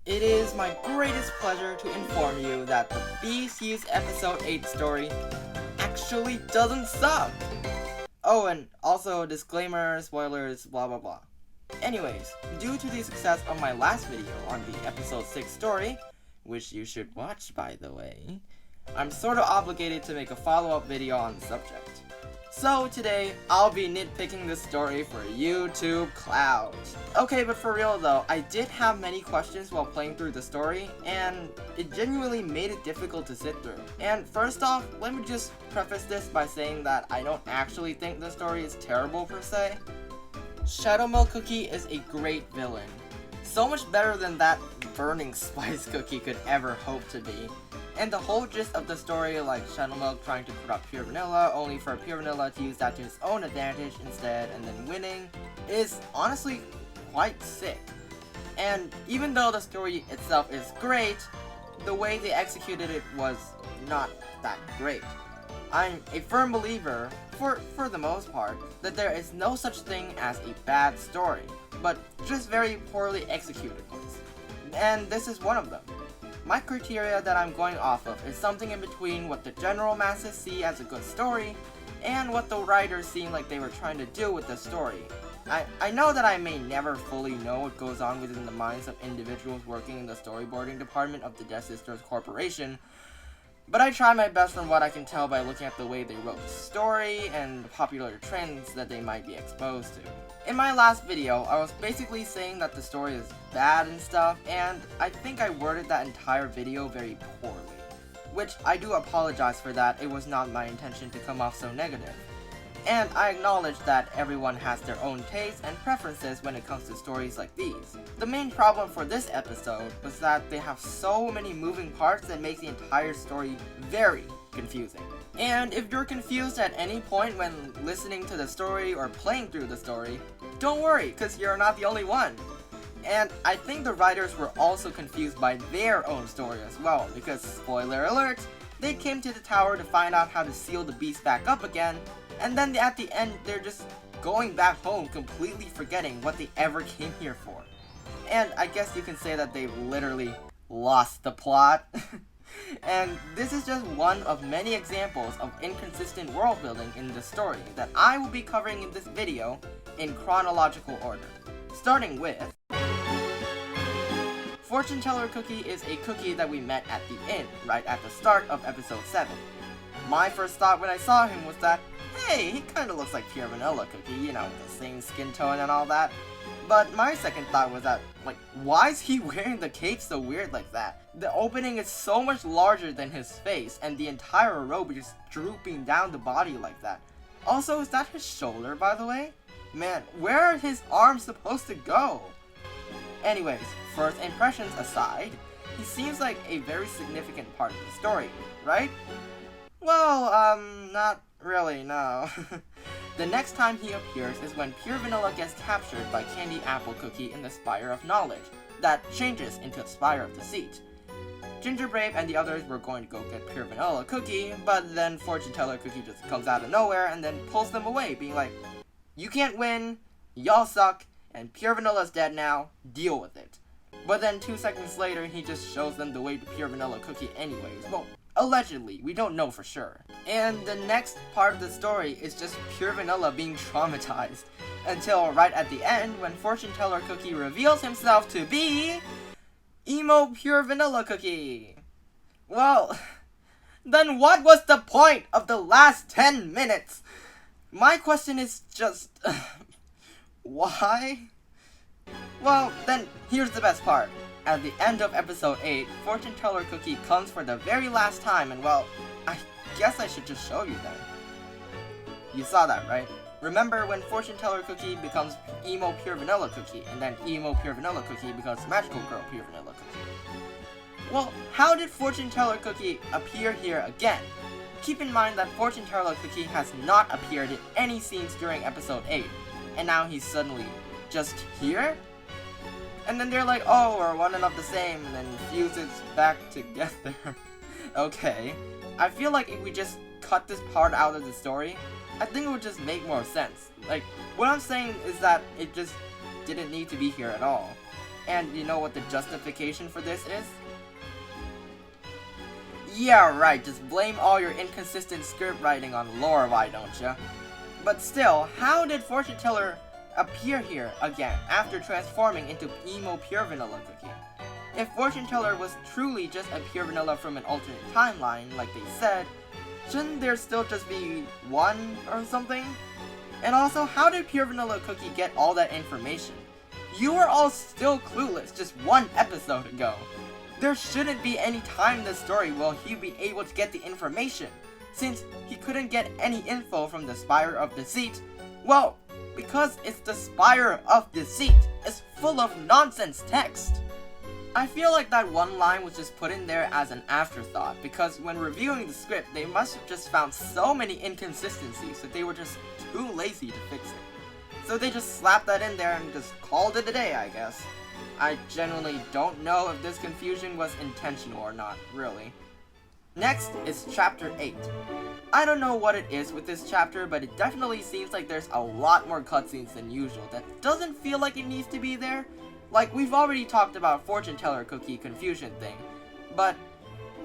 It is my greatest pleasure to inform you that the Beast Yeast Episode 8 story actually doesn't suck! Oh, and also disclaimer, spoilers, blah blah blah. Anyways, due to the success of my last video on the Episode 6 story, which you should watch by the way, I'm sorta obligated to make a follow-up video on the subject. So today, I'll be nitpicking this story for YouTube Cloud. Okay, but for real though, I did have many questions while playing through the story, and it genuinely made it difficult to sit through. And first off, let me just preface this by saying that I don't actually think the story is terrible per se. Shadow Milk Cookie is a great villain. So much better than that burning spice cookie could ever hope to be. And the whole gist of the story, like Shadow Milk trying to corrupt Pure Vanilla, only for Pure Vanilla to use that to his own advantage instead and then winning, is honestly quite sick. And even though the story itself is great, the way they executed it was not that great. I'm a firm believer, for the most part, that there is no such thing as a bad story, but just very poorly executed ones. And this is one of them. My criteria that I'm going off of is something in between what the general masses see as a good story and what the writers seem like they were trying to do with the story. I know that I may never fully know what goes on within the minds of individuals working in the storyboarding department of the Death Sisters Corporation, but I try my best from what I can tell by looking at the way they wrote the story and the popular trends that they might be exposed to. In my last video, I was basically saying that the story is bad and stuff, and I think I worded that entire video very poorly. Which I do apologize for that, it was not my intention to come off so negative. And I acknowledge that everyone has their own tastes and preferences when it comes to stories like these. The main problem for this episode was that they have so many moving parts that makes the entire story very confusing. And if you're confused at any point when listening to the story or playing through the story, don't worry, because you're not the only one. And I think the writers were also confused by their own story as well, because spoiler alert, they came to the tower to find out how to seal the beast back up again, and then at the end they're just going back home completely forgetting what they ever came here for. And I guess you can say that they've literally lost the plot. And this is just one of many examples of inconsistent world building in the story that I will be covering in this video in chronological order. Starting with Fortune Teller Cookie is a cookie that we met at the inn, right at the start of episode 7. My first thought when I saw him was that, hey, he kinda looks like Pure Vanilla Cookie, you know, with the same skin tone and all that. But my second thought was that, like, why is he wearing the cape so weird like that? The opening is so much larger than his face, and the entire robe is drooping down the body like that. Also, is that his shoulder, by the way? Man, where are his arms supposed to go? Anyways, first impressions aside, he seems like a very significant part of the story, right? Well, not really, no. The next time he appears is when Pure Vanilla gets captured by Candy Apple Cookie in the Spire of Knowledge, that changes into the Spire of Deceit. Ginger Brave and the others were going to go get Pure Vanilla Cookie, but then Fortune Teller Cookie just comes out of nowhere and then pulls them away, being like, you can't win, y'all suck, and Pure Vanilla's dead now, deal with it. But then 2 seconds later, he just shows them the way to Pure Vanilla Cookie anyways. Well, allegedly, we don't know for sure. And the next part of the story is just Pure Vanilla being traumatized, until right at the end when Fortune Teller Cookie reveals himself to be Emo Pure Vanilla Cookie. Well, then what was the point of the last 10 minutes? My question is just, why? Well, then here's the best part. At the end of episode 8, Fortune Teller Cookie comes for the very last time, and well, I guess I should just show you then. You saw that, right? Remember when Fortune Teller Cookie becomes Emo Pure Vanilla Cookie, and then Emo Pure Vanilla Cookie becomes Magical Girl Pure Vanilla Cookie? Well, how did Fortune Teller Cookie appear here again? Keep in mind that Fortune Teller Cookie has not appeared in any scenes during episode 8, and now he's suddenly just here? And then they're like, oh, we're one and of the same, and then fuse it back together. Okay. I feel like if we just cut this part out of the story, I think it would just make more sense. Like, what I'm saying is that it just didn't need to be here at all. And you know what the justification for this is? Yeah, right, just blame all your inconsistent script writing on lore, why don't ya? But still, how did Fortune Teller appear here again after transforming into emo pure vanilla cookie? If Fortune Teller was truly just a pure vanilla from an alternate timeline, like they said, shouldn't there still just be one or something? And also, how did pure vanilla cookie get all that information? You were all still clueless just one episode ago. There shouldn't be any time in the story where he'd be able to get the information, since he couldn't get any info from the Spire of Deceit. Well, because it's the Spire of Deceit, it's full of nonsense text. I feel like that one line was just put in there as an afterthought, because when reviewing the script, they must have just found so many inconsistencies that they were just too lazy to fix it. So they just slapped that in there and just called it a day, I guess. I genuinely don't know if this confusion was intentional or not, really. Next is Chapter 8. I don't know what it is with this chapter, but it definitely seems like there's a lot more cutscenes than usual that doesn't feel like it needs to be there. Like, we've already talked about Fortune Teller Cookie confusion thing, but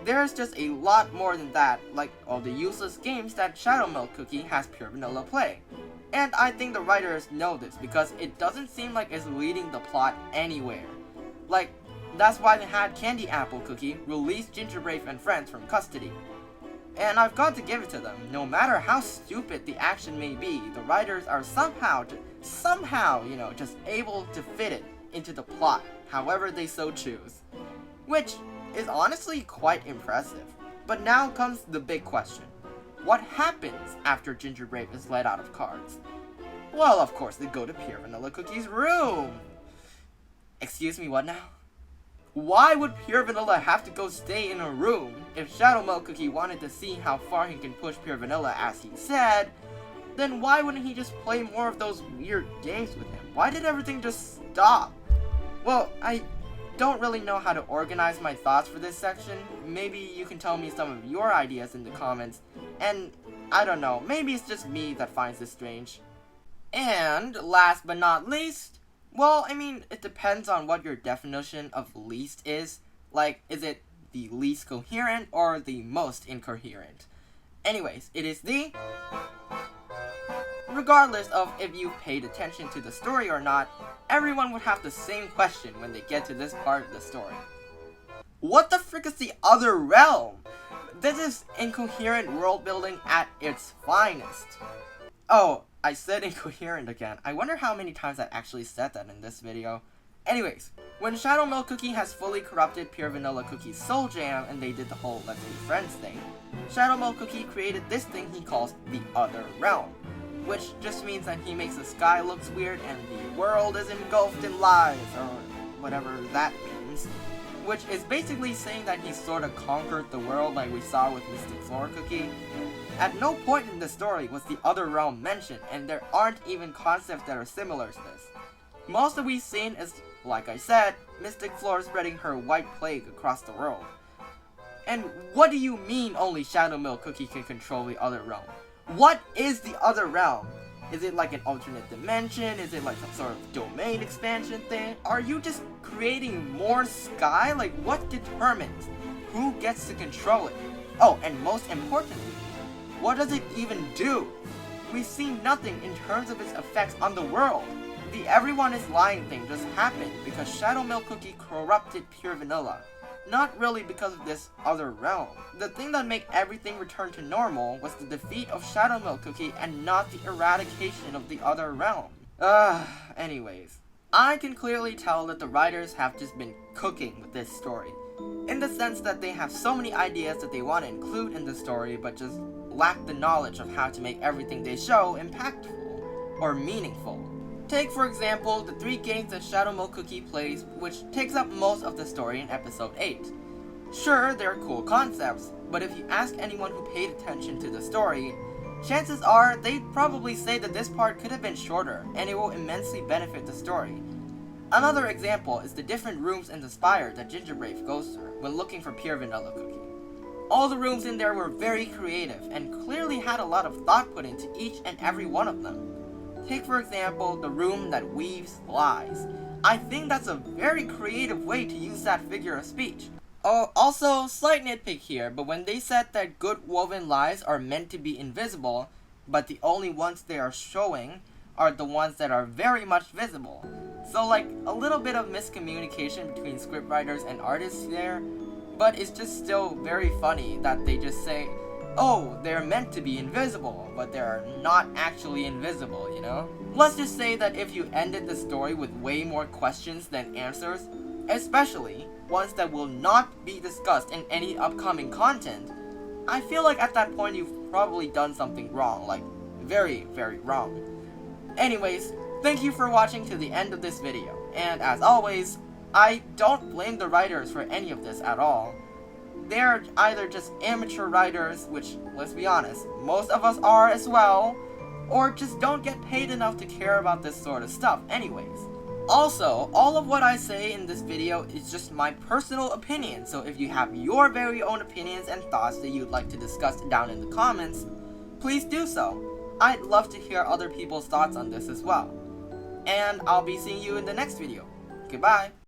there's just a lot more than that, like all the useless games that Shadow Milk Cookie has pure vanilla play. And I think the writers know this because it doesn't seem like it's leading the plot anywhere. Like, that's why they had Candy Apple Cookie release Ginger Brave and friends from custody. And I've got to give it to them, no matter how stupid the action may be, the writers are somehow, just able to fit it into the plot, however they so choose. Which is honestly quite impressive. But now comes the big question. What happens after Ginger Brave is let out of cards? Well, of course, they go to Pure Vanilla Cookie's room. Excuse me, what now? Why would Pure Vanilla have to go stay in a room? If Shadow Milk Cookie wanted to see how far he can push Pure Vanilla as he said, then why wouldn't he just play more of those weird games with him? Why did everything just stop? Well, I don't really know how to organize my thoughts for this section. Maybe you can tell me some of your ideas in the comments, and I don't know, maybe it's just me that finds this strange. And last but not least, well, I mean, it depends on what your definition of least is. Like, is it the least coherent or the most incoherent? Anyways, it is the... Regardless of if you've paid attention to the story or not, everyone would have the same question when they get to this part of the story. What the frick is the other realm? This is incoherent world building at its finest. Oh, I said incoherent again. I wonder how many times I actually said that in this video. Anyways, when Shadow Milk Cookie has fully corrupted Pure Vanilla Cookie's soul jam and they did the whole let's be friends thing, Shadow Milk Cookie created this thing he calls the other realm, which just means that he makes the sky looks weird and the world is engulfed in lies, or whatever that means. Which is basically saying that he sort of conquered the world like we saw with Mystic Floor Cookie. At no point in the story was the other realm mentioned, and there aren't even concepts that are similar to this. Most that we've seen is, like I said, Mystic Floor spreading her white plague across the world. And what do you mean only Shadow Milk Cookie can control the other realm? What is the other realm? Is it like an alternate dimension? Is it like some sort of domain expansion thing? Are you just creating more sky? Like, what determines who gets to control it? Oh, and most importantly, what does it even do? We've seen nothing in terms of its effects on the world. The everyone is lying thing just happened because Shadow Milk Cookie corrupted Pure Vanilla. Not really because of this other realm. The thing that made everything return to normal was the defeat of Shadow Milk Cookie and not the eradication of the other realm. Anyways. I can clearly tell that the writers have just been cooking with this story. In the sense that they have so many ideas that they want to include in the story but just lack the knowledge of how to make everything they show impactful or meaningful. Take, for example, the 3 games that Shadow Milk Cookie plays, which takes up most of the story in episode 8. Sure, they're cool concepts, but if you ask anyone who paid attention to the story, chances are they'd probably say that this part could have been shorter, and it will immensely benefit the story. Another example is the different rooms in the Spire that Ginger Brave goes through when looking for Pure Vanilla Cookie. All the rooms in there were very creative, and clearly had a lot of thought put into each and every one of them. Take for example, the room that weaves lies. I think that's a very creative way to use that figure of speech. Oh, also, slight nitpick here, but when they said that good woven lies are meant to be invisible, but the only ones they are showing are the ones that are very much visible. So like, a little bit of miscommunication between scriptwriters and artists there, but it's just still very funny that they just say, oh, they're meant to be invisible, but they're not actually invisible, you know? Let's just say that if you ended the story with way more questions than answers, especially ones that will not be discussed in any upcoming content, I feel like at that point you've probably done something wrong, like very, very wrong. Anyways, thank you for watching to the end of this video, and as always, I don't blame the writers for any of this at all. They're either just amateur writers, which, let's be honest, most of us are as well, or just don't get paid enough to care about this sort of stuff anyways. Also, all of what I say in this video is just my personal opinion, so if you have your very own opinions and thoughts that you'd like to discuss down in the comments, please do so. I'd love to hear other people's thoughts on this as well. And I'll be seeing you in the next video. Goodbye!